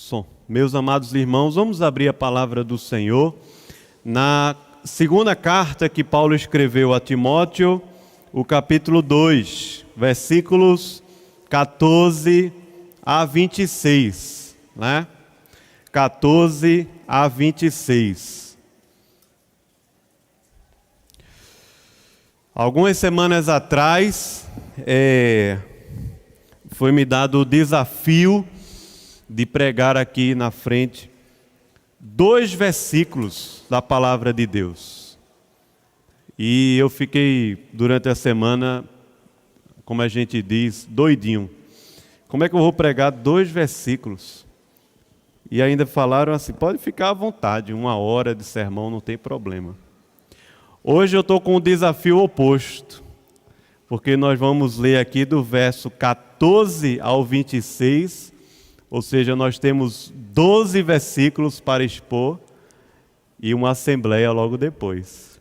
Som. Meus amados irmãos, vamos abrir a palavra do Senhor na segunda carta que Paulo escreveu a Timóteo, o capítulo 2, versículos 14 a 26, né? 14 a 26. Algumas semanas atrás, foi me dado o desafio de pregar aqui na frente 2 versículos da palavra de Deus. E eu fiquei durante a semana, como a gente diz, doidinho. Como é que eu vou pregar 2 versículos? E ainda falaram assim, pode ficar à vontade, 1 hora de sermão, não tem problema. Hoje eu estou com o desafio oposto, porque nós vamos ler aqui do verso 14 ao 26, ou seja, nós temos 12 versículos para expor e uma assembleia logo depois.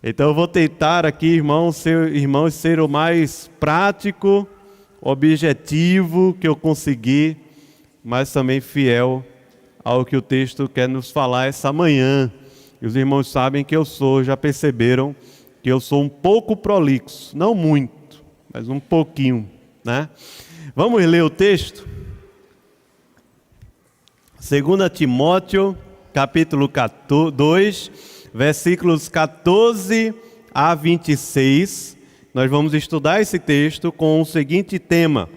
Então eu vou tentar aqui, irmãos, ser o mais prático, objetivo que eu conseguir, mas também fiel ao que o texto quer nos falar essa manhã. E os irmãos sabem que já perceberam que eu sou um pouco prolixo, não muito, mas um pouquinho, né? Vamos ler o texto? 2 Timóteo, capítulo 2, versículos 14 a 26. Nós vamos estudar esse texto com o seguinte tema: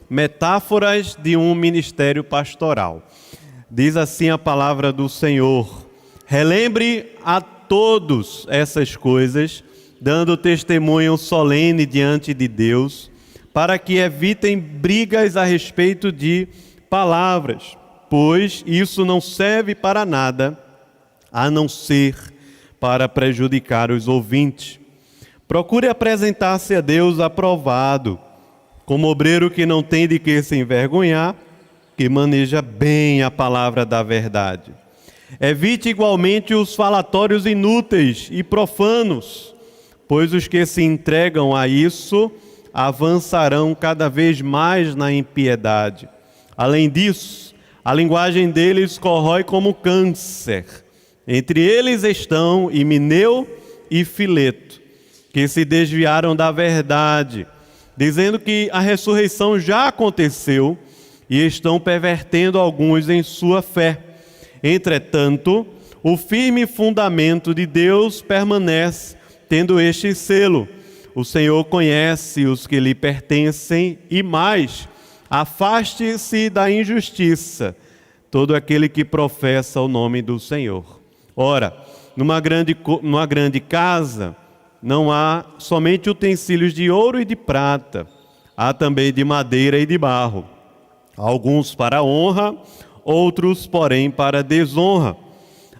metáforas de um ministério pastoral. Diz assim a palavra do Senhor: relembre a todos essas coisas, dando testemunho solene diante de Deus, para que evitem brigas a respeito de palavras, pois isso não serve para nada, a não ser para prejudicar os ouvintes. Procure apresentar-se a Deus aprovado, como obreiro que não tem de que se envergonhar, que maneja bem a palavra da verdade. Evite igualmente os falatórios inúteis e profanos, pois os que se entregam a isso avançarão cada vez mais na impiedade. Além disso, a linguagem deles corrói como câncer. Entre eles estão Himeneu e Fileto, que se desviaram da verdade, dizendo que a ressurreição já aconteceu e estão pervertendo alguns em sua fé. Entretanto, o firme fundamento de Deus permanece, tendo este selo: o Senhor conhece os que lhe pertencem e mais, afaste-se da injustiça todo aquele que professa o nome do Senhor. Ora, numa grande casa não há somente utensílios de ouro e de prata, há também de madeira e de barro, alguns para honra, outros, porém, para desonra.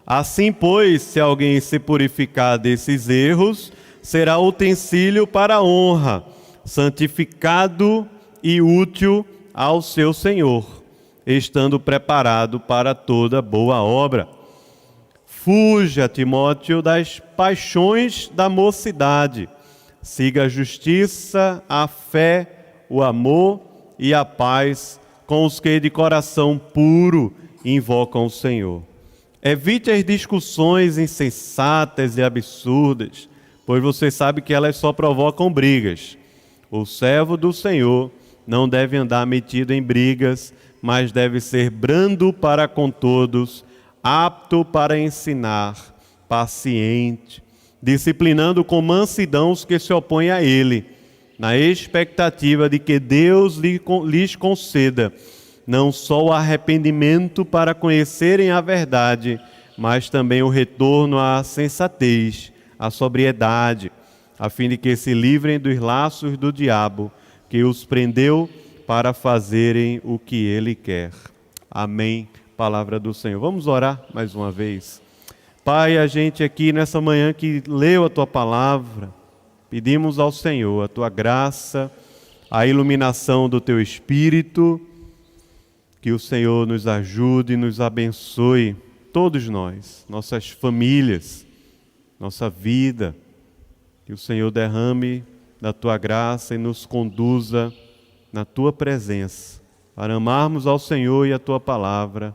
Assim, pois, se alguém se purificar desses erros, será utensílio para a honra, santificado e útil ao seu Senhor, estando preparado para toda boa obra. Fuja, Timóteo, das paixões da mocidade. Siga a justiça, a fé, o amor e a paz com os que de coração puro invocam o Senhor. Evite as discussões insensatas e absurdas, pois você sabe que elas só provocam brigas. O servo do Senhor não deve andar metido em brigas, mas deve ser brando para com todos, apto para ensinar, paciente, disciplinando com mansidão os que se opõem a ele, na expectativa de que Deus lhes conceda não só o arrependimento para conhecerem a verdade, mas também o retorno à sensatez, à sobriedade, a fim de que se livrem dos laços do diabo, que os prendeu para fazerem o que ele quer. Amém. Palavra do Senhor. Vamos orar mais uma vez. Pai, a gente aqui nessa manhã que leu a Tua palavra, pedimos ao Senhor a Tua graça, a iluminação do Teu Espírito, que o Senhor nos ajude e nos abençoe, todos nós, nossas famílias, nossa vida, que o Senhor derrame da Tua graça e nos conduza na Tua presença, para amarmos ao Senhor e a Tua palavra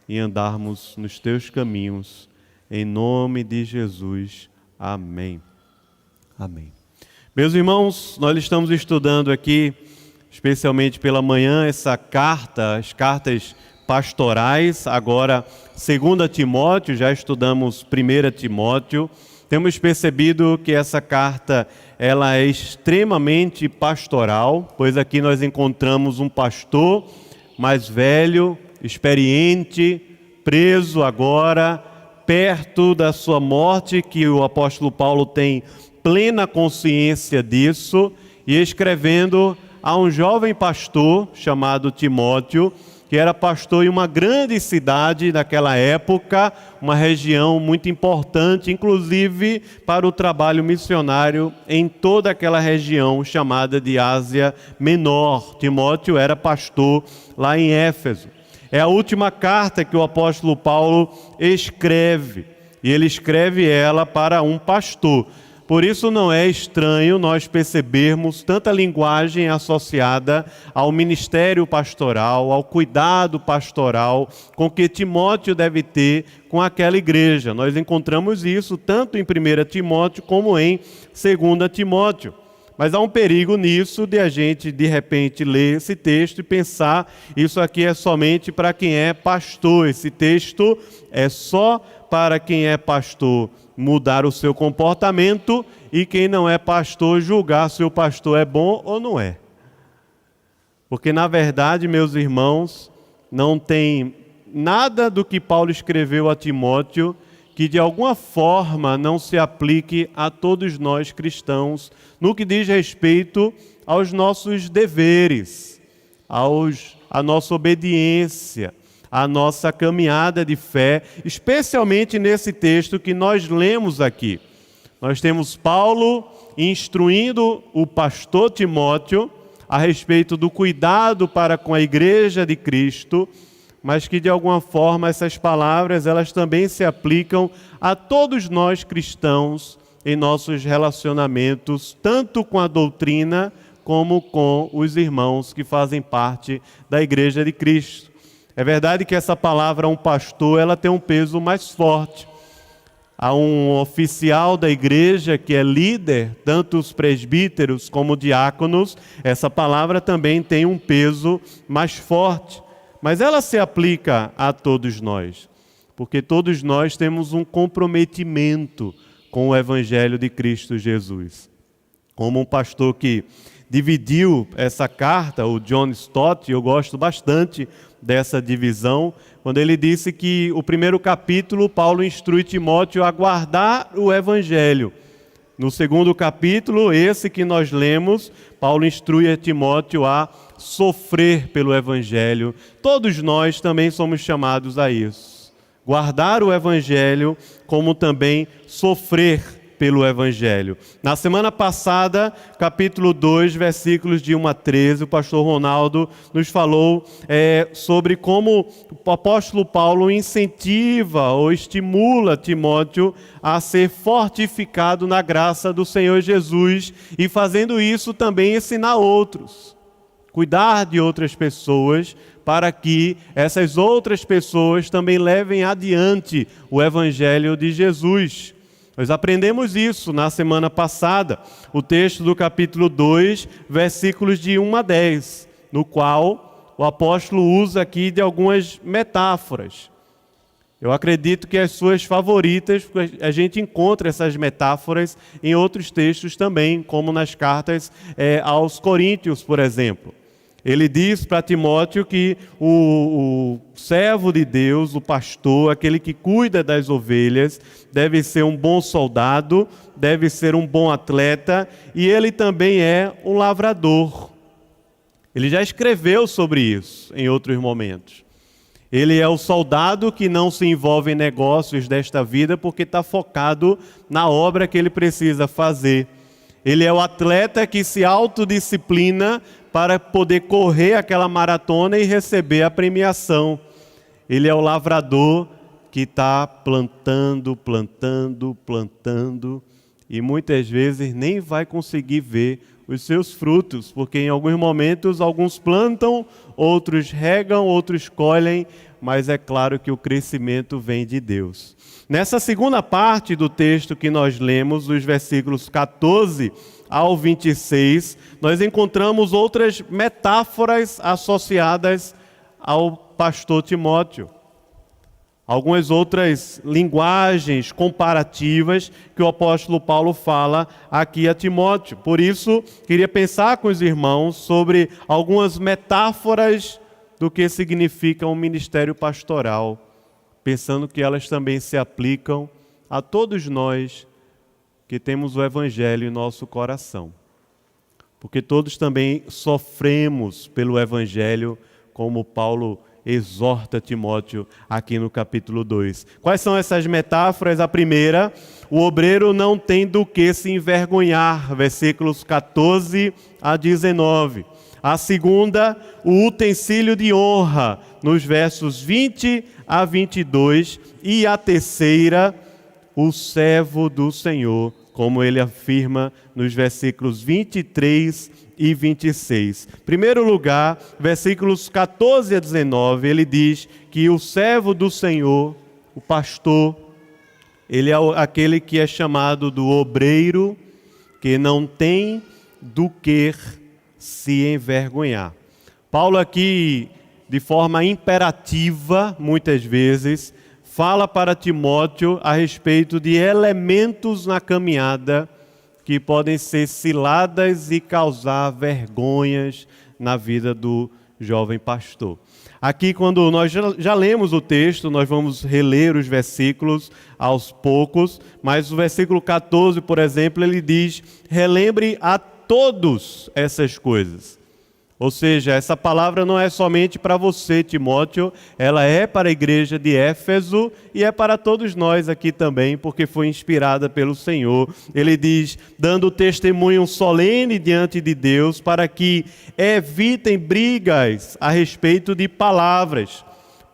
e andarmos nos Teus caminhos. Em nome de Jesus. Amém. Amém. Meus irmãos, nós estamos estudando aqui, especialmente pela manhã, essa carta, as cartas pastorais, agora 2 Timóteo, já estudamos 1 Timóteo. Temos percebido que essa carta ela é extremamente pastoral, pois aqui nós encontramos um pastor mais velho, experiente, preso agora, perto da sua morte, que o apóstolo Paulo tem plena consciência disso, e escrevendo a um jovem pastor chamado Timóteo, que era pastor em uma grande cidade naquela época, uma região muito importante, inclusive para o trabalho missionário em toda aquela região chamada de Ásia Menor. Timóteo era pastor lá em Éfeso. É a última carta que o apóstolo Paulo escreve, e ele escreve ela para um pastor. Por isso não é estranho nós percebermos tanta linguagem associada ao ministério pastoral, ao cuidado pastoral com que Timóteo deve ter com aquela igreja. Nós encontramos isso tanto em 1 Timóteo como em 2 Timóteo. Mas há um perigo nisso de a gente, de repente, ler esse texto e pensar isso aqui é somente para quem é pastor. Esse texto é só para quem é pastor mudar o seu comportamento e quem não é pastor julgar se o pastor é bom ou não é. Porque, na verdade, meus irmãos, não tem nada do que Paulo escreveu a Timóteo que de alguma forma não se aplique a todos nós cristãos no que diz respeito aos nossos deveres, à nossa obediência, a nossa caminhada de fé, especialmente nesse texto que nós lemos aqui. Nós temos Paulo instruindo o pastor Timóteo a respeito do cuidado para com a igreja de Cristo, mas que de alguma forma essas palavras elas também se aplicam a todos nós cristãos em nossos relacionamentos, tanto com a doutrina como com os irmãos que fazem parte da igreja de Cristo. É verdade que essa palavra, um pastor, ela tem um peso mais forte. Há um oficial da igreja que é líder, tanto os presbíteros como diáconos, essa palavra também tem um peso mais forte. Mas ela se aplica a todos nós, porque todos nós temos um comprometimento com o Evangelho de Cristo Jesus. Como um pastor que dividiu essa carta, o John Stott, eu gosto bastante dessa divisão, quando ele disse que o primeiro capítulo, Paulo instrui Timóteo a guardar o Evangelho. No segundo capítulo, esse que nós lemos, Paulo instrui a Timóteo a sofrer pelo Evangelho. Todos nós também somos chamados a isso. Guardar o Evangelho, como também sofrer pelo Evangelho. Na semana passada, capítulo 2, versículos de 1 a 13, o pastor Ronaldo nos falou sobre como o apóstolo Paulo incentiva ou estimula Timóteo a ser fortificado na graça do Senhor Jesus e fazendo isso também ensinar outros. Cuidar de outras pessoas para que essas outras pessoas também levem adiante o Evangelho de Jesus. Nós aprendemos isso na semana passada, o texto do capítulo 2, versículos de 1 a 10, no qual o apóstolo usa aqui de algumas metáforas. Eu acredito que as suas favoritas, porque a gente encontra essas metáforas em outros textos também, como nas cartas aos Coríntios, por exemplo. Ele diz para Timóteo que o servo de Deus, o pastor, aquele que cuida das ovelhas, deve ser um bom soldado, deve ser um bom atleta e ele também é um lavrador. Ele já escreveu sobre isso em outros momentos. Ele é o soldado que não se envolve em negócios desta vida porque está focado na obra que ele precisa fazer. Ele é o atleta que se autodisciplina para poder correr aquela maratona e receber a premiação. Ele é o lavrador que está plantando e muitas vezes nem vai conseguir ver os seus frutos, porque em alguns momentos alguns plantam, outros regam, outros colhem, mas é claro que o crescimento vem de Deus. Nessa segunda parte do texto que nós lemos, dos versículos 14 ao 26, nós encontramos outras metáforas associadas ao pastor Timóteo. Algumas outras linguagens comparativas que o apóstolo Paulo fala aqui a Timóteo. Por isso, queria pensar com os irmãos sobre algumas metáforas do que significa um ministério pastoral, pensando que elas também se aplicam a todos nós que temos o Evangelho em nosso coração. Porque todos também sofremos pelo Evangelho, como Paulo exorta Timóteo aqui no capítulo 2. Quais são essas metáforas? A primeira, o obreiro não tem do que se envergonhar, versículos 14 a 19. A segunda, o utensílio de honra, nos versos 20 a 22. E a terceira, o servo do Senhor, como ele afirma nos versículos 23 e 26. Em primeiro lugar, versículos 14 a 19, ele diz que o servo do Senhor, o pastor, ele é aquele que é chamado do obreiro, que não tem do que se envergonhar. Paulo aqui, de forma imperativa, muitas vezes, fala para Timóteo a respeito de elementos na caminhada que podem ser ciladas e causar vergonhas na vida do jovem pastor. Aqui, quando nós já lemos o texto, nós vamos reler os versículos aos poucos, mas o versículo 14, por exemplo, ele diz: relembre a todos essas coisas. Ou seja, essa palavra não é somente para você, Timóteo, ela é para a igreja de Éfeso e é para todos nós aqui também, porque foi inspirada pelo Senhor. Ele diz, dando testemunho solene diante de Deus, para que evitem brigas a respeito de palavras,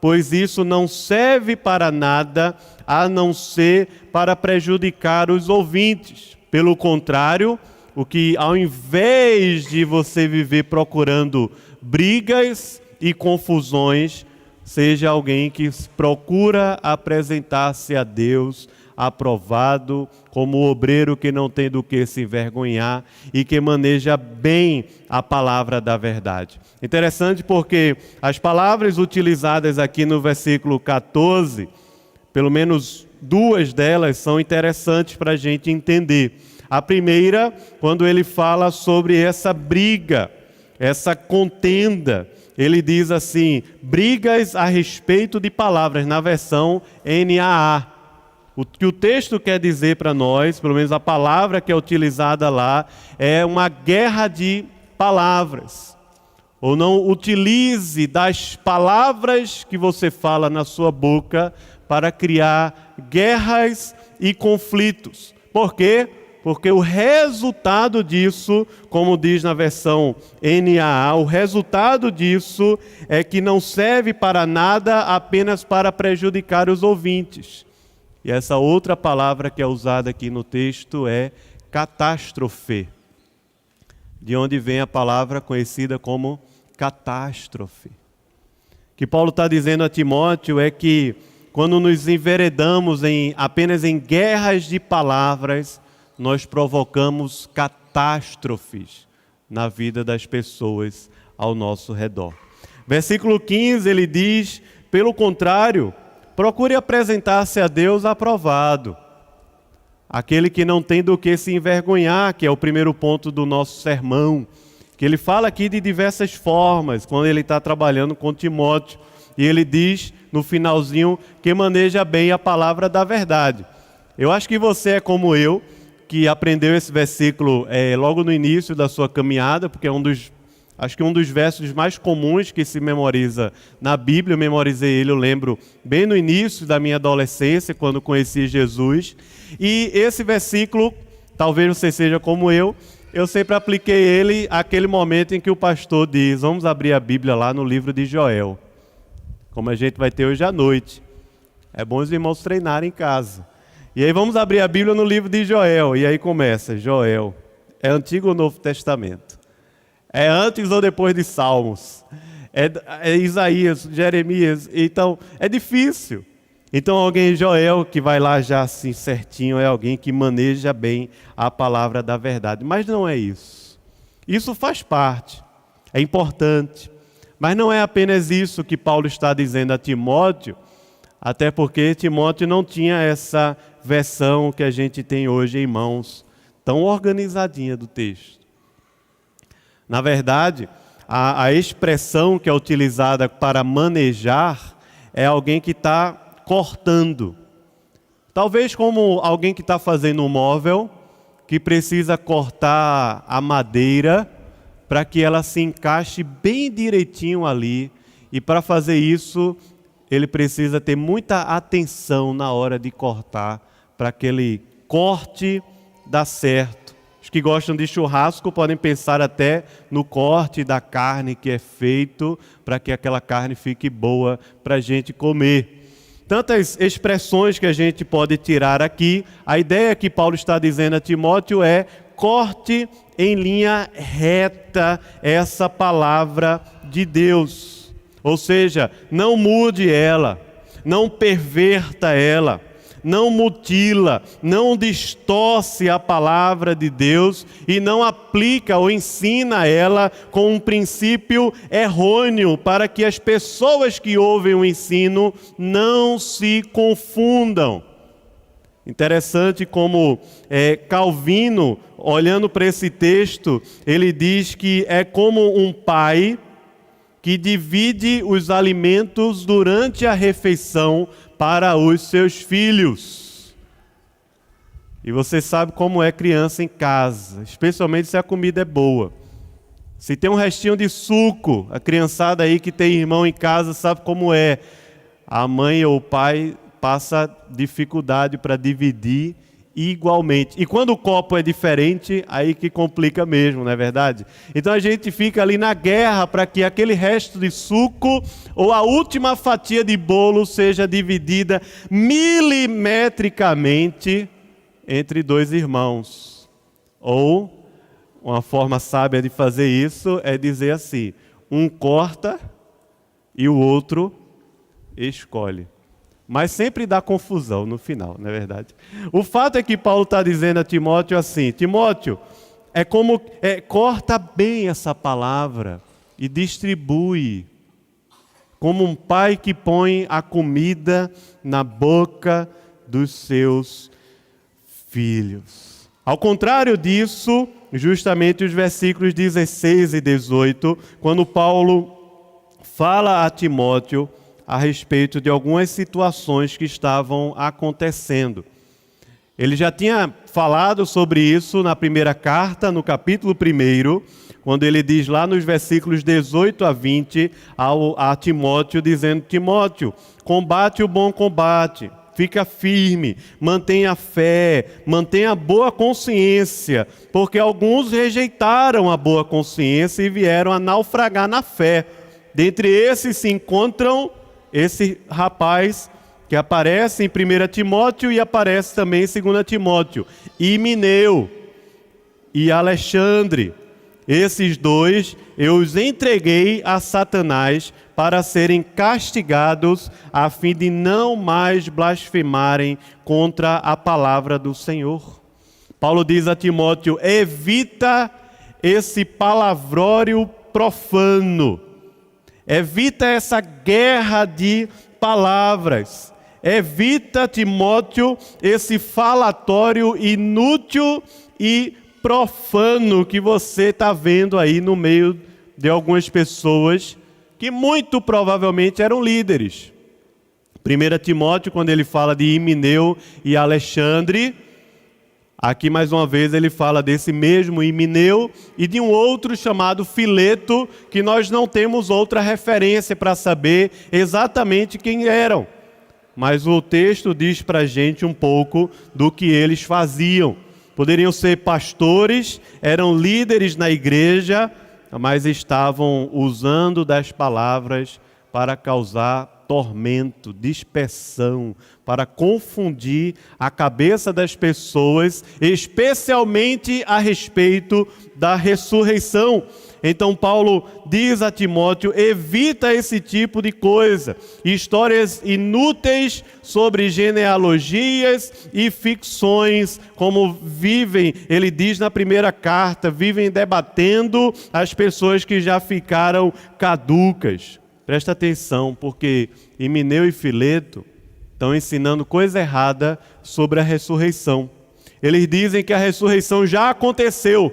pois isso não serve para nada, a não ser para prejudicar os ouvintes. Pelo contrário, o que ao invés de você viver procurando brigas e confusões, seja alguém que procura apresentar-se a Deus aprovado, como obreiro que não tem do que se envergonhar e que maneja bem a palavra da verdade. Interessante porque as palavras utilizadas aqui no versículo 14, pelo menos duas delas são interessantes para a gente entender. A primeira, quando ele fala sobre essa briga, essa contenda, ele diz assim, brigas a respeito de palavras, na versão NAA. O que o texto quer dizer para nós, pelo menos a palavra que é utilizada lá, é uma guerra de palavras. Ou não utilize das palavras que você fala na sua boca para criar guerras e conflitos. Por quê? Porque o resultado disso, como diz na versão NAA, o resultado disso é que não serve para nada, apenas para prejudicar os ouvintes. E essa outra palavra que é usada aqui no texto é catástrofe, de onde vem a palavra conhecida como catástrofe. O que Paulo está dizendo a Timóteo é que quando nos enveredamos apenas em guerras de palavras, nós provocamos catástrofes na vida das pessoas ao nosso redor. Versículo 15, ele diz, pelo contrário, procure apresentar-se a Deus aprovado. Aquele que não tem do que se envergonhar, que é o primeiro ponto do nosso sermão, que ele fala aqui de diversas formas, quando ele está trabalhando com Timóteo, e ele diz no finalzinho que maneja bem a palavra da verdade. Eu acho que você é como eu, que aprendeu esse versículo logo no início da sua caminhada, porque é um dos versos mais comuns que se memoriza na Bíblia. Eu memorizei ele, eu lembro, bem no início da minha adolescência, quando conheci Jesus. E esse versículo, talvez você seja como eu sempre apliquei ele àquele momento em que o pastor diz, vamos abrir a Bíblia lá no livro de Joel, como a gente vai ter hoje à noite. É bom os irmãos treinarem em casa. E aí vamos abrir a Bíblia no livro de Joel, e aí começa, Joel, É Antigo ou Novo Testamento? É antes ou depois de Salmos? É Isaías, Jeremias? Então, é difícil. Então, alguém, Joel, que vai lá já assim certinho, é alguém que maneja bem a palavra da verdade. Mas não é isso. Isso faz parte, é importante. Mas não é apenas isso que Paulo está dizendo a Timóteo, até porque Timóteo não tinha essa versão que a gente tem hoje em mãos, tão organizadinha do texto. Na verdade, a expressão que é utilizada para manejar é alguém que está cortando. Talvez como alguém que está fazendo um móvel, que precisa cortar a madeira para que ela se encaixe bem direitinho ali. E para fazer isso, ele precisa ter muita atenção na hora de cortar, para que aquele corte dê certo. Os que gostam de churrasco podem pensar até no corte da carne que é feito, para que aquela carne fique boa para a gente comer. Tantas expressões que a gente pode tirar aqui. A ideia que Paulo está dizendo a Timóteo é: corte em linha reta essa palavra de Deus. Ou seja, não mude ela, não perverta ela, não mutila, não distorce a palavra de Deus e não aplica ou ensina ela com um princípio errôneo, para que as pessoas que ouvem o ensino não se confundam. Interessante como Calvino, olhando para esse texto, ele diz que é como um pai que divide os alimentos durante a refeição para os seus filhos. E você sabe como é criança em casa, especialmente se a comida é boa. Se tem um restinho de suco, a criançada aí que tem irmão em casa sabe como é. A mãe ou o pai passa dificuldade para dividir igualmente. E quando o copo é diferente, aí que complica mesmo, não é verdade? Então a gente fica ali na guerra para que aquele resto de suco ou a última fatia de bolo seja dividida milimetricamente entre dois irmãos. Ou uma forma sábia de fazer isso é dizer assim: um corta e o outro escolhe. Mas sempre dá confusão no final, não é verdade? O fato é que Paulo está dizendo a Timóteo assim: Timóteo, corta bem essa palavra e distribui, como um pai que põe a comida na boca dos seus filhos. Ao contrário disso, justamente os versículos 16 e 18, quando Paulo fala a Timóteo a respeito de algumas situações que estavam acontecendo. Ele já tinha falado sobre isso na primeira carta, no capítulo 1, quando ele diz lá nos versículos 18 a 20 a Timóteo, dizendo: Timóteo, combate o bom combate, fica firme, mantenha a fé, mantenha a boa consciência, porque alguns rejeitaram a boa consciência e vieram a naufragar na fé. Dentre esses se encontram esse rapaz que aparece em 1 Timóteo e aparece também em 2 Timóteo, Himeneu e Alexandre. Esses dois eu os entreguei a Satanás para serem castigados, a fim de não mais blasfemarem contra a palavra do Senhor. Paulo diz a Timóteo: evita esse palavrório profano. Evita essa guerra de palavras. Evita, Timóteo, esse falatório inútil e profano que você está vendo aí no meio de algumas pessoas que muito provavelmente eram líderes. 1 Timóteo, quando ele fala de Himeneu e Alexandre, aqui mais uma vez ele fala desse mesmo Himeneu e de um outro chamado Fileto, que nós não temos outra referência para saber exatamente quem eram. Mas o texto diz para a gente um pouco do que eles faziam. Poderiam ser pastores, eram líderes na igreja, mas estavam usando das palavras para causar tormento, dispersão, para confundir a cabeça das pessoas, especialmente a respeito da ressurreição. Então Paulo diz a Timóteo: evita esse tipo de coisa, histórias inúteis sobre genealogias e ficções, como vivem, ele diz na primeira carta, vivem debatendo as pessoas que já ficaram caducas. Presta atenção, porque Himeneu e Fileto estão ensinando coisa errada sobre a ressurreição. Eles dizem que a ressurreição já aconteceu,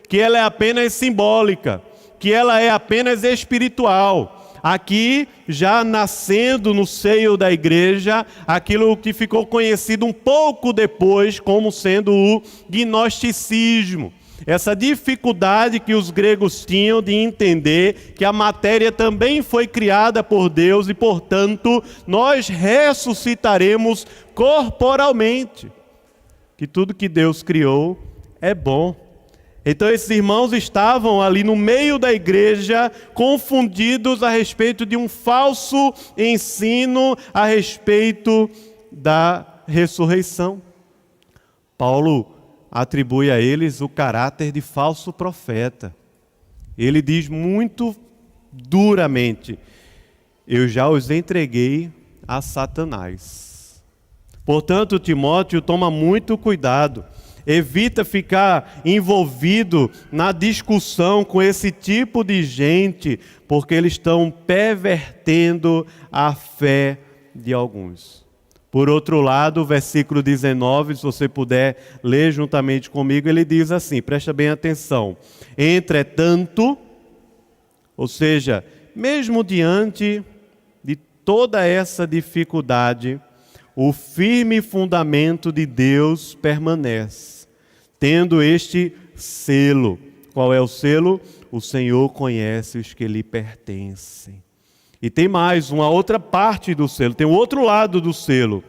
que ela é apenas simbólica, que ela é apenas espiritual. Aqui, já nascendo no seio da igreja, aquilo que ficou conhecido um pouco depois como sendo o gnosticismo. Essa dificuldade que os gregos tinham de entender que a matéria também foi criada por Deus e, portanto, nós ressuscitaremos corporalmente. Que tudo que Deus criou é bom. Então esses irmãos estavam ali no meio da igreja, confundidos a respeito de um falso ensino a respeito da ressurreição. Paulo atribui a eles o caráter de falso profeta. Ele diz muito duramente: eu já os entreguei a Satanás. Portanto, Timóteo, toma muito cuidado. Evita ficar envolvido na discussão com esse tipo de gente, porque eles estão pervertendo a fé de alguns. Por outro lado, o versículo 19, se você puder ler juntamente comigo, ele diz assim, presta bem atenção: entretanto, ou seja, mesmo diante de toda essa dificuldade, o firme fundamento de Deus permanece, tendo este selo. Qual é o selo? O Senhor conhece os que lhe pertencem. E tem mais, uma outra parte do selo, tem o outro lado do selo.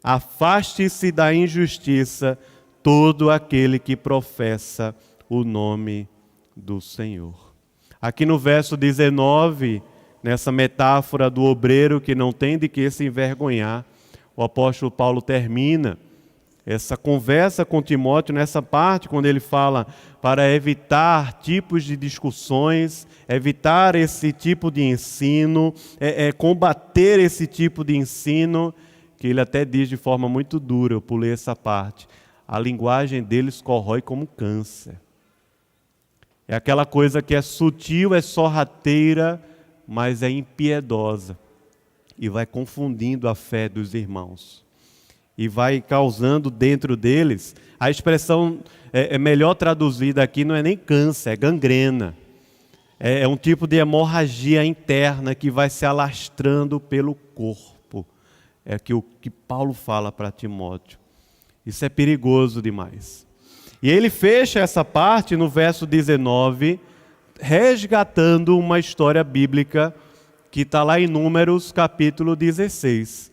Afaste-se da injustiça todo aquele que professa o nome do Senhor. Aqui no verso 19, nessa metáfora do obreiro que não tem de que se envergonhar, o apóstolo Paulo termina essa conversa com Timóteo nessa parte, quando ele fala para evitar tipos de discussões, evitar esse tipo de ensino, combater esse tipo de ensino, que ele até diz de forma muito dura, eu pulei essa parte, a linguagem deles corrói como câncer. É aquela coisa que é sutil, é sorrateira, mas é impiedosa. E vai confundindo a fé dos irmãos. E vai causando dentro deles, a expressão melhor traduzida aqui não é nem câncer, é gangrena. É um tipo de hemorragia interna que vai se alastrando pelo corpo. É o que Paulo fala para Timóteo. Isso é perigoso demais. E ele fecha essa parte no verso 19, resgatando uma história bíblica que está lá em Números, capítulo 16.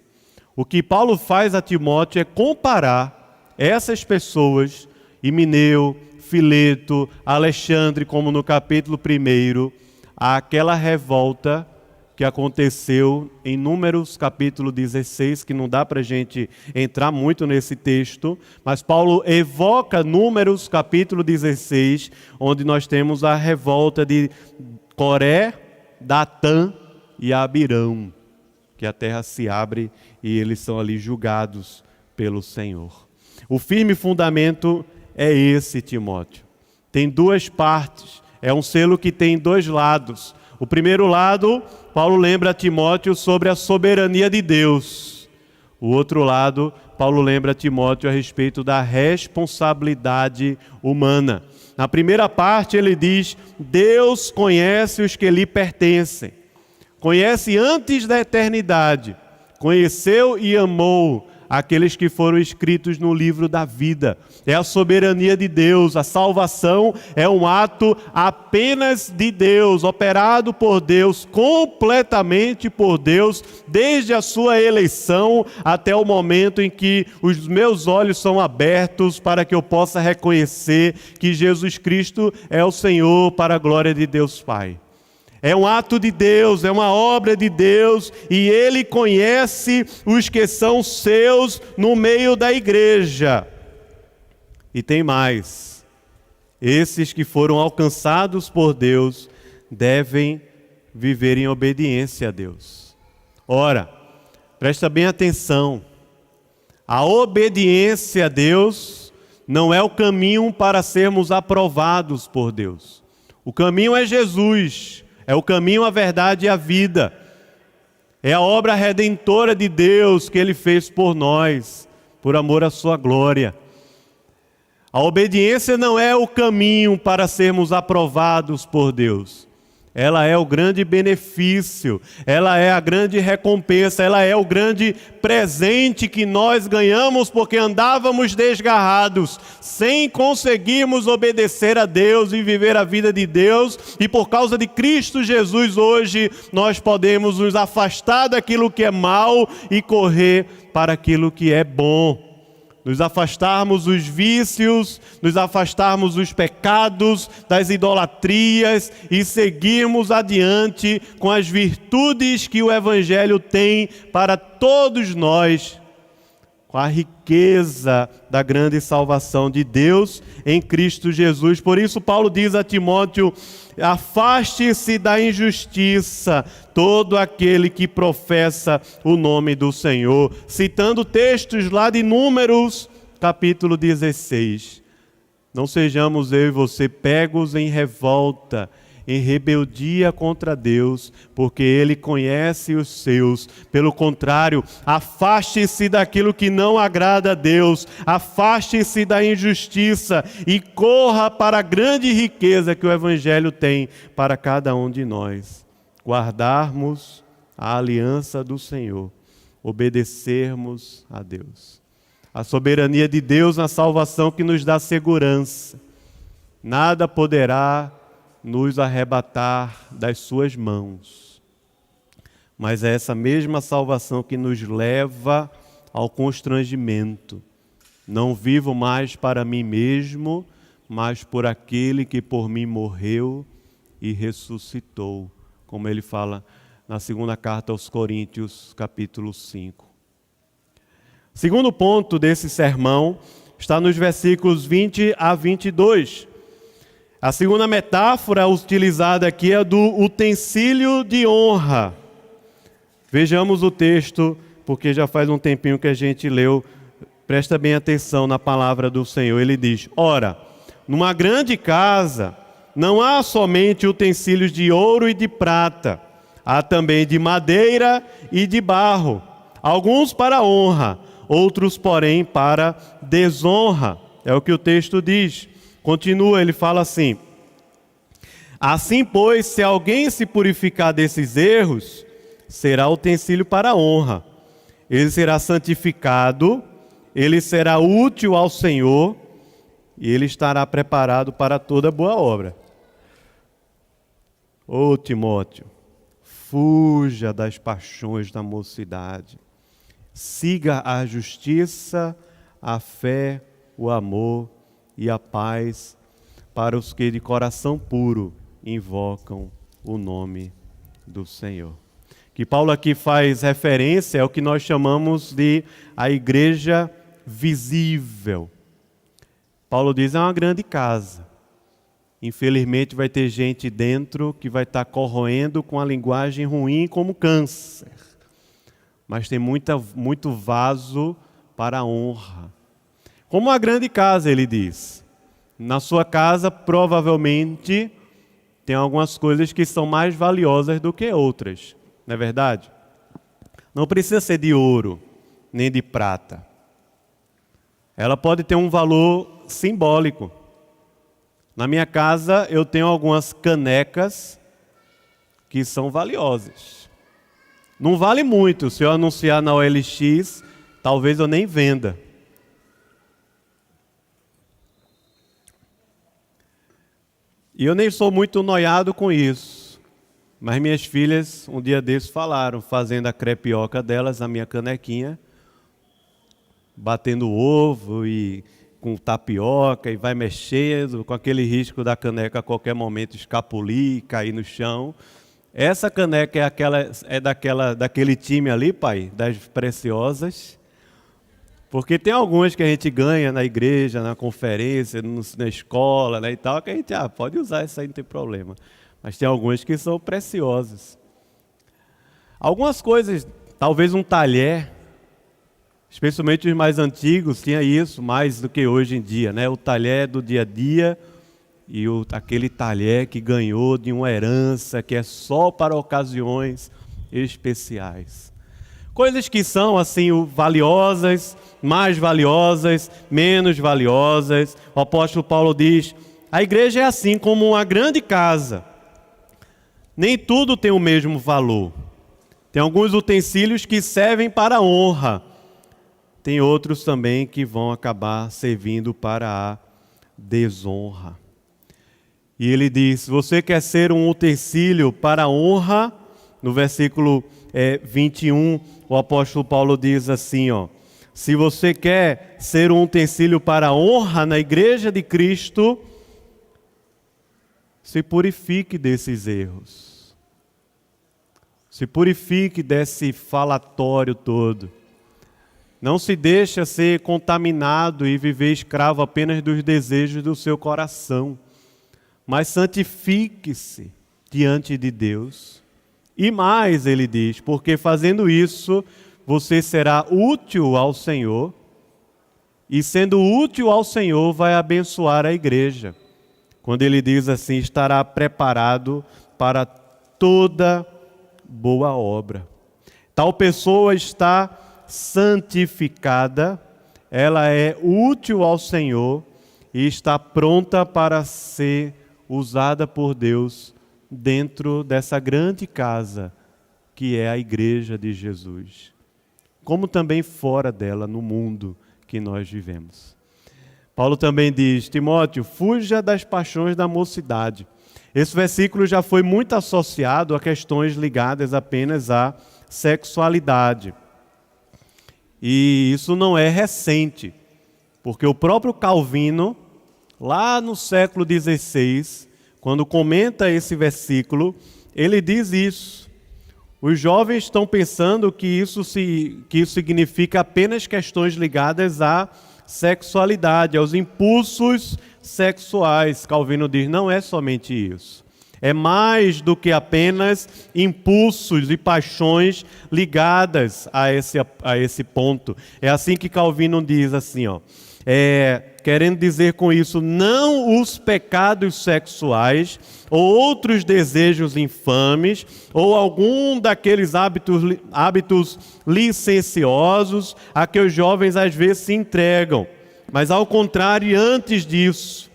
O que Paulo faz a Timóteo é comparar essas pessoas, Himeneu, Fileto, Alexandre, como no capítulo 1, àquela revolta que aconteceu em Números, capítulo 16, que não dá para a gente entrar muito nesse texto, mas Paulo evoca Números, capítulo 16, onde nós temos a revolta de Coré, Datã e Abirão, que a terra se abre e eles são ali julgados pelo Senhor. O firme fundamento é esse, Timóteo. Tem duas partes, é um selo que tem dois lados. O primeiro lado, Paulo lembra a Timóteo sobre a soberania de Deus. O outro lado, Paulo lembra a Timóteo a respeito da responsabilidade humana. Na primeira parte ele diz: Deus conhece os que lhe pertencem. Conhece antes da eternidade. Conheceu e amou aqueles que foram escritos no livro da vida. É a soberania de Deus. A salvação é um ato apenas de Deus, operado por Deus, completamente por Deus, desde a sua eleição até o momento em que os meus olhos são abertos para que eu possa reconhecer que Jesus Cristo é o Senhor, para a glória de Deus Pai. É um ato de Deus, é uma obra de Deus, e Ele conhece os que são seus no meio da igreja. E tem mais: esses que foram alcançados por Deus devem viver em obediência a Deus. Ora, presta bem atenção, a obediência a Deus não é o caminho para sermos aprovados por Deus. O caminho é Jesus, é o caminho, a verdade e a vida. É a obra redentora de Deus que Ele fez por nós, por amor à sua glória. A obediência não é o caminho para sermos aprovados por Deus. Ela é o grande benefício, ela é a grande recompensa, ela é o grande presente que nós ganhamos porque andávamos desgarrados, sem conseguirmos obedecer a Deus e viver a vida de Deus, e por causa de Cristo Jesus hoje nós podemos nos afastar daquilo que é mal e correr para aquilo que é bom. Nos afastarmos dos vícios, nos afastarmos dos pecados, das idolatrias e seguirmos adiante com as virtudes que o Evangelho tem para todos nós, com a riqueza da grande salvação de Deus em Cristo Jesus. Por isso Paulo diz a Timóteo: afaste-se da injustiça todo aquele que professa o nome do Senhor, citando textos lá de Números, capítulo 16. Não sejamos eu e você pegos em revolta, em rebeldia contra Deus, porque Ele conhece os seus. Pelo contrário, afaste-se daquilo que não agrada a Deus, afaste-se da injustiça e corra para a grande riqueza que o Evangelho tem para cada um de nós. Guardarmos a aliança do Senhor, obedecermos a Deus. A soberania de Deus na salvação que nos dá segurança. Nada poderá nos arrebatar das suas mãos. Mas é essa mesma salvação que nos leva ao constrangimento. Não vivo mais para mim mesmo, mas por aquele que por mim morreu e ressuscitou. Como ele fala na segunda carta aos Coríntios, capítulo 5. Segundo ponto desse sermão está nos versículos 20 a 22. A segunda metáfora utilizada aqui é do utensílio de honra. Vejamos o texto, porque já faz um tempinho que a gente leu. Presta bem atenção na palavra do Senhor. Ele diz: ora, numa grande casa não há somente utensílios de ouro e de prata, há também de madeira e de barro, alguns para honra, outros, porém, para desonra. É o que o texto diz. Continua, ele fala assim: assim, pois, se alguém se purificar desses erros, será utensílio para honra. Ele será santificado, ele será útil ao Senhor e ele estará preparado para toda boa obra. Ô Timóteo, fuja das paixões da mocidade. Siga a justiça, a fé, o amor e a paz para os que de coração puro invocam o nome do Senhor. Que Paulo aqui faz referência ao que nós chamamos de a igreja visível. Paulo diz: é uma grande casa. Infelizmente vai ter gente dentro que vai estar corroendo com a linguagem ruim como câncer. Mas tem muito vaso para a honra. Como uma grande casa, ele diz. Na sua casa, provavelmente, tem algumas coisas que são mais valiosas do que outras. Não é verdade? Não precisa ser de ouro, nem de prata. Ela pode ter um valor simbólico. Na minha casa, eu tenho algumas canecas que são valiosas. Não vale muito. Se eu anunciar na OLX, talvez eu nem venda. E eu nem sou muito noiado com isso. Mas minhas filhas, um dia desses, falaram, fazendo a crepioca delas, a minha canequinha, batendo ovo e com tapioca, e vai mexendo, com aquele risco da caneca a qualquer momento escapulir e cair no chão. Essa caneca daquele time ali, pai, das preciosas. Porque tem algumas que a gente ganha na igreja, na conferência, na escola, né, e tal, que a gente pode usar essa aí, não tem problema. Mas tem algumas que são preciosas. Algumas coisas, talvez um talher, especialmente os mais antigos, tinha isso mais do que hoje em dia, né? O talher do dia a dia e aquele talher que ganhou de uma herança que é só para ocasiões especiais. Coisas que são assim valiosas, mais valiosas, menos valiosas. O apóstolo Paulo diz, a igreja é assim como uma grande casa. Nem tudo tem o mesmo valor. Tem alguns utensílios que servem para a honra. Tem outros também que vão acabar servindo para a desonra. E ele diz, você quer ser um utensílio para a honra? No versículo 21, o apóstolo Paulo diz assim, se você quer ser um utensílio para a honra na igreja de Cristo, se purifique desses erros. Se purifique desse falatório todo. Não se deixe ser contaminado e viver escravo apenas dos desejos do seu coração, mas santifique-se diante de Deus. E mais, ele diz, porque fazendo isso, você será útil ao Senhor, e sendo útil ao Senhor, vai abençoar a igreja. Quando ele diz assim, estará preparado para toda boa obra. Tal pessoa está santificada, ela é útil ao Senhor e está pronta para ser usada por Deus dentro dessa grande casa que é a igreja de Jesus, como também fora dela, no mundo que nós vivemos. Paulo também diz, Timóteo, fuja das paixões da mocidade. Esse versículo já foi muito associado a questões ligadas apenas à sexualidade. E isso não é recente, porque o próprio Calvino, lá no século XVI, quando comenta esse versículo, ele diz isso. Os jovens estão pensando que isso significa apenas questões ligadas à sexualidade, aos impulsos sexuais. Calvino diz, não é somente isso. É mais do que apenas impulsos e paixões ligadas a esse ponto. É assim que Calvino diz assim, querendo dizer com isso, não os pecados sexuais ou outros desejos infames ou algum daqueles hábitos licenciosos a que os jovens às vezes se entregam, mas ao contrário, antes disso,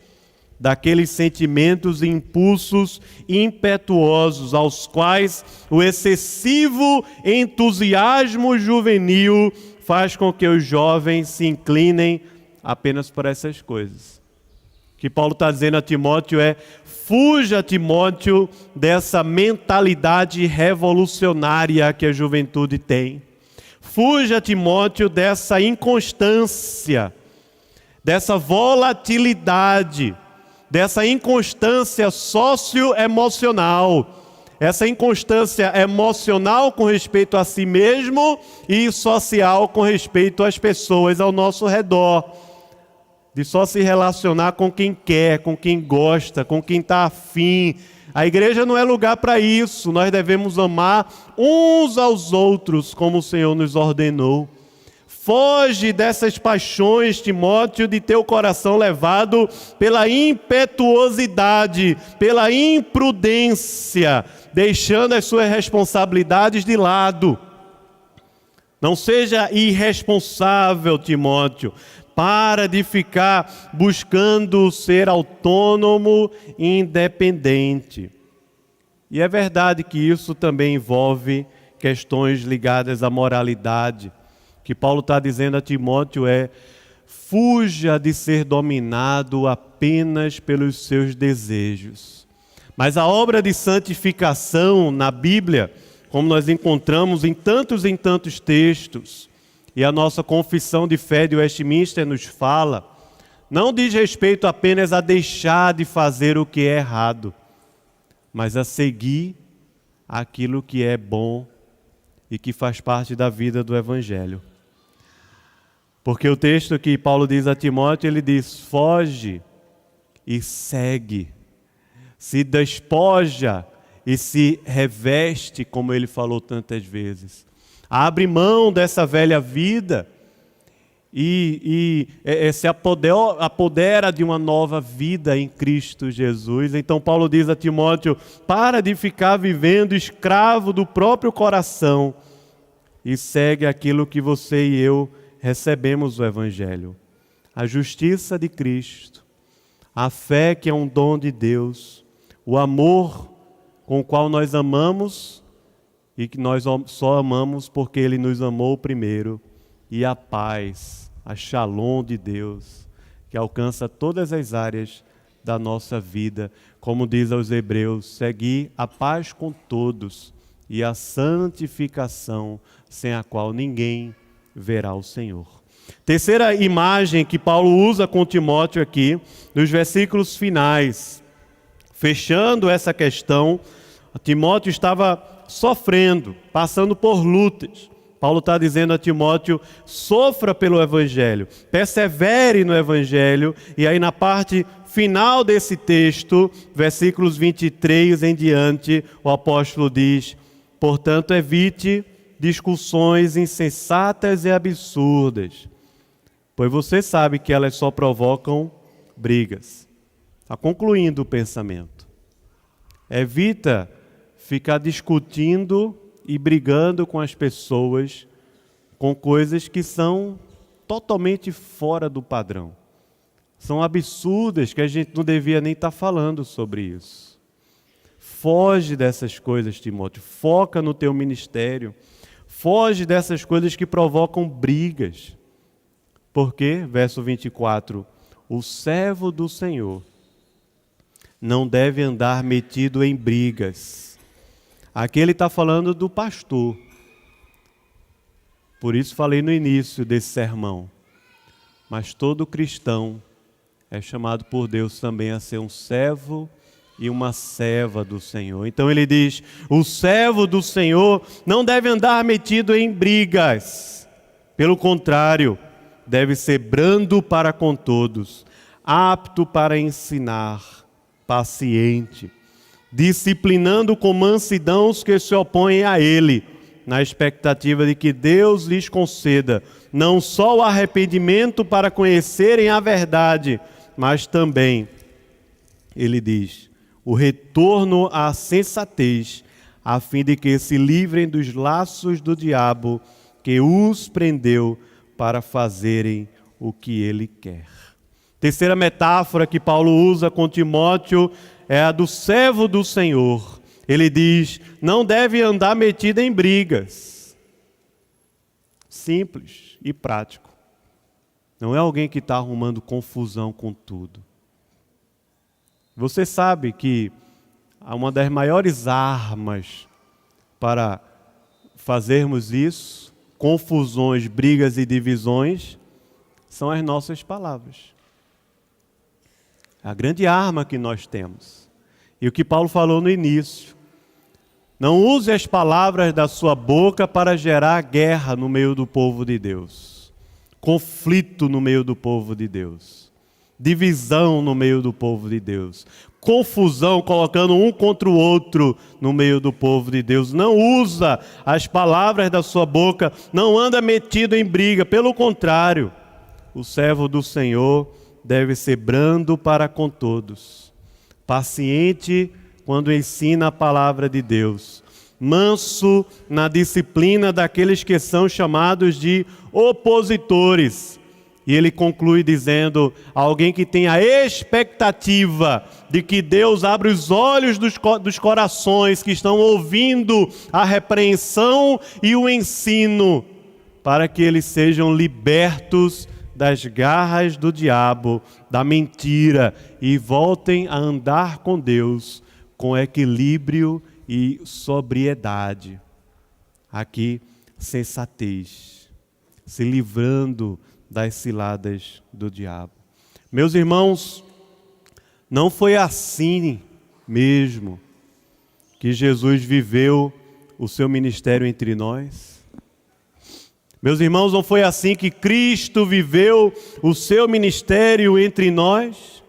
daqueles sentimentos e impulsos impetuosos aos quais o excessivo entusiasmo juvenil faz com que os jovens se inclinem apenas por essas coisas. O que Paulo está dizendo a Timóteo é, fuja, Timóteo, dessa mentalidade revolucionária que a juventude tem. Fuja, Timóteo, dessa inconstância, dessa volatilidade, dessa inconstância socioemocional, essa inconstância emocional com respeito a si mesmo e social com respeito às pessoas ao nosso redor, de só se relacionar com quem quer, com quem gosta, com quem está afim. A igreja não é lugar para isso, nós devemos amar uns aos outros como o Senhor nos ordenou. Foge dessas paixões, Timóteo, de teu coração levado pela impetuosidade, pela imprudência, deixando as suas responsabilidades de lado. Não seja irresponsável, Timóteo. Para de ficar buscando ser autônomo e independente. E é verdade que isso também envolve questões ligadas à moralidade. O que Paulo está dizendo a Timóteo é, fuja de ser dominado apenas pelos seus desejos. Mas a obra de santificação na Bíblia, como nós encontramos em tantos textos, e a nossa confissão de fé de Westminster nos fala, não diz respeito apenas a deixar de fazer o que é errado, mas a seguir aquilo que é bom e que faz parte da vida do Evangelho. Porque o texto que Paulo diz a Timóteo, ele diz: foge e segue, se despoja e se reveste, como ele falou tantas vezes. Abre mão dessa velha vida e se apodera de uma nova vida em Cristo Jesus. Então Paulo diz a Timóteo: para de ficar vivendo escravo do próprio coração e segue aquilo que você e eu recebemos o Evangelho. A justiça de Cristo, a fé que é um dom de Deus, o amor com o qual nós amamos e que nós só amamos porque Ele nos amou primeiro, e a paz, a shalom de Deus, que alcança todas as áreas da nossa vida. Como diz aos Hebreus: segui a paz com todos e a santificação, sem a qual ninguém verá o Senhor. Terceira imagem que Paulo usa com Timóteo aqui, nos versículos finais, fechando essa questão. Timóteo estava sofrendo, passando por lutas. Paulo está dizendo a Timóteo: sofra pelo Evangelho, persevere no Evangelho. E aí na parte final desse texto, versículos 23 em diante, o apóstolo diz: portanto, evite discussões insensatas e absurdas, pois você sabe que elas só provocam brigas. Está concluindo o pensamento. Evita ficar discutindo e brigando com as pessoas com coisas que são totalmente fora do padrão. São absurdas, que a gente não devia nem estar falando sobre isso. Foge dessas coisas, Timóteo. Foca no teu ministério. Foge dessas coisas que provocam brigas. Porque, verso 24, o servo do Senhor não deve andar metido em brigas. Aqui ele está falando do pastor. Por isso falei no início desse sermão. Mas todo cristão é chamado por Deus também a ser um servo e uma serva do Senhor. Então ele diz: o servo do Senhor não deve andar metido em brigas. Pelo contrário, deve ser brando para com todos, apto para ensinar, paciente, disciplinando com mansidão os que se opõem a ele, na expectativa de que Deus lhes conceda não só o arrependimento para conhecerem a verdade, mas também, ele diz, o retorno à sensatez, a fim de que se livrem dos laços do diabo que os prendeu para fazerem o que ele quer. Terceira metáfora que Paulo usa com Timóteo é a do servo do Senhor. Ele diz: não deve andar metido em brigas. Simples e prático. Não é alguém que está arrumando confusão com tudo. Você sabe que uma das maiores armas para fazermos isso, confusões, brigas e divisões, são as nossas palavras. A grande arma que nós temos. E o que Paulo falou no início: não use as palavras da sua boca para gerar guerra no meio do povo de Deus, conflito no meio do povo de Deus, divisão no meio do povo de Deus, confusão, colocando um contra o outro no meio do povo de Deus. Não usa as palavras da sua boca, não anda metido em briga. Pelo contrário, o servo do Senhor deve ser brando para com todos, paciente quando ensina a palavra de Deus, manso na disciplina daqueles que são chamados de opositores. E ele conclui dizendo: alguém que tem a expectativa de que Deus abra os olhos dos corações que estão ouvindo a repreensão e o ensino, para que eles sejam libertos das garras do diabo, da mentira, e voltem a andar com Deus com equilíbrio e sobriedade. Aqui, sensatez, se livrando das ciladas do diabo. Meus irmãos, não foi assim mesmo que Jesus viveu o seu ministério entre nós? Meus irmãos, não foi assim que Cristo viveu o seu ministério entre nós?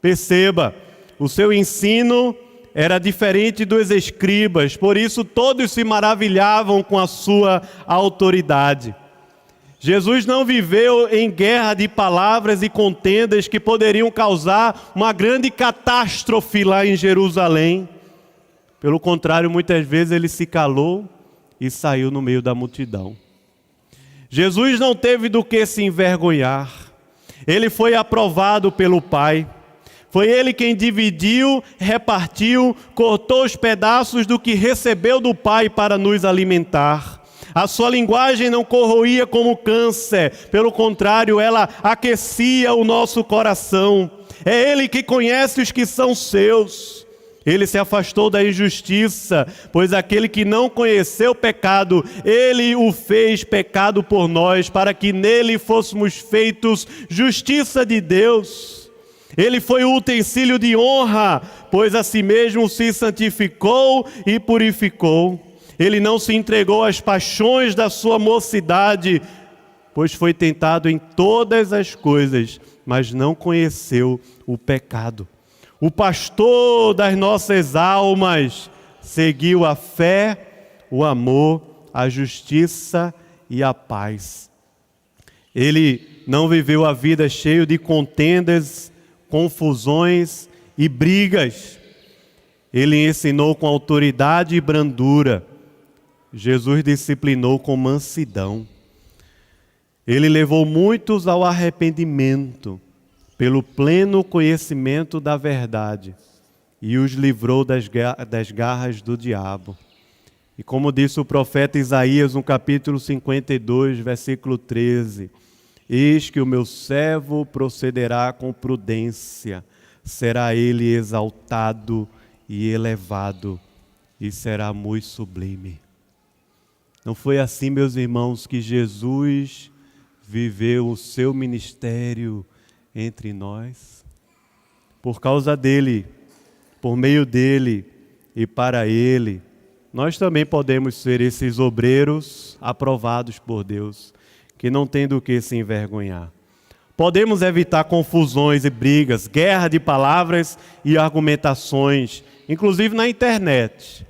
Perceba, o seu ensino era diferente dos escribas, por isso todos se maravilhavam com a sua autoridade. Jesus não viveu em guerra de palavras e contendas que poderiam causar uma grande catástrofe lá em Jerusalém. Pelo contrário, muitas vezes ele se calou e saiu no meio da multidão. Jesus não teve do que se envergonhar. Ele foi aprovado pelo Pai. Foi Ele quem dividiu, repartiu, cortou os pedaços do que recebeu do Pai para nos alimentar. A sua linguagem não corroía como câncer, pelo contrário, ela aquecia o nosso coração. É Ele que conhece os que são seus. Ele se afastou da injustiça, pois aquele que não conheceu o pecado, Ele o fez pecado por nós, para que nele fôssemos feitos justiça de Deus. Ele foi o utensílio de honra, pois a si mesmo se santificou e purificou. Ele não se entregou às paixões da sua mocidade, pois foi tentado em todas as coisas, mas não conheceu o pecado. O pastor das nossas almas seguiu a fé, o amor, a justiça e a paz. Ele não viveu a vida cheia de contendas, confusões e brigas. Ele ensinou com autoridade e brandura. Jesus disciplinou com mansidão. Ele levou muitos ao arrependimento, pelo pleno conhecimento da verdade, e os livrou das garras do diabo. E como disse o profeta Isaías no capítulo 52, versículo 13, eis que o meu servo procederá com prudência, será ele exaltado e elevado, e será muito sublime. Não foi assim, meus irmãos, que Jesus viveu o seu ministério entre nós? Por causa dele, por meio dele e para ele, nós também podemos ser esses obreiros aprovados por Deus, que não tem do que se envergonhar. Podemos evitar confusões e brigas, guerra de palavras e argumentações, inclusive na internet.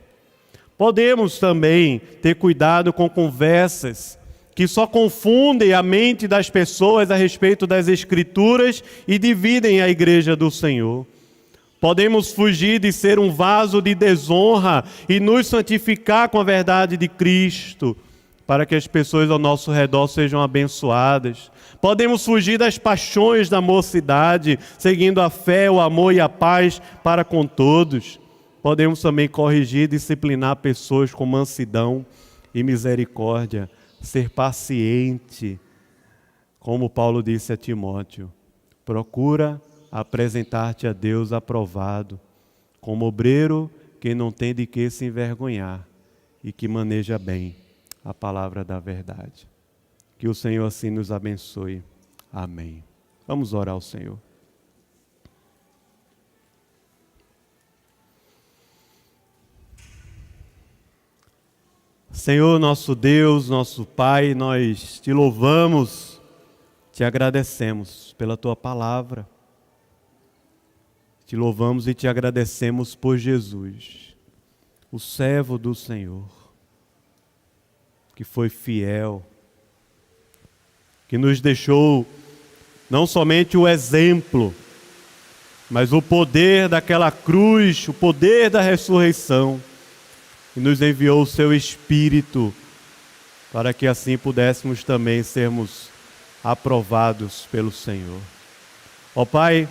Podemos também ter cuidado com conversas que só confundem a mente das pessoas a respeito das Escrituras e dividem a igreja do Senhor. Podemos fugir de ser um vaso de desonra e nos santificar com a verdade de Cristo, para que as pessoas ao nosso redor sejam abençoadas. Podemos fugir das paixões da mocidade, seguindo a fé, o amor e a paz para com todos. Podemos também corrigir e disciplinar pessoas com mansidão e misericórdia, ser paciente, como Paulo disse a Timóteo. Procura apresentar-te a Deus aprovado, como obreiro que não tem de que se envergonhar e que maneja bem a palavra da verdade. Que o Senhor assim nos abençoe. Amém. Vamos orar ao Senhor. Senhor, nosso Deus, nosso Pai, nós te louvamos, te agradecemos pela tua palavra. Te louvamos e te agradecemos por Jesus, o servo do Senhor, que foi fiel, que nos deixou não somente o exemplo, mas o poder daquela cruz, o poder da ressurreição, e nos enviou o seu Espírito, para que assim pudéssemos também sermos aprovados pelo Senhor. Ó Pai,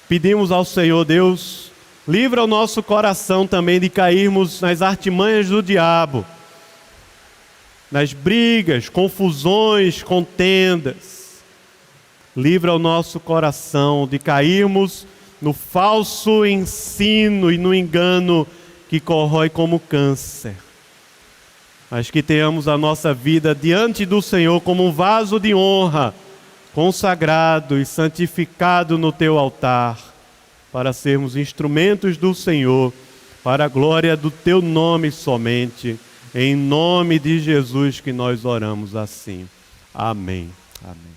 pedimos ao Senhor Deus, livra o nosso coração também de cairmos nas artimanhas do diabo, nas brigas, confusões, contendas. Livra o nosso coração de cairmos no falso ensino e no engano que corrói como câncer. Mas que tenhamos a nossa vida diante do Senhor como um vaso de honra, consagrado e santificado no teu altar, para sermos instrumentos do Senhor, para a glória do teu nome somente. Em nome de Jesus que nós oramos assim. Amém. Amém.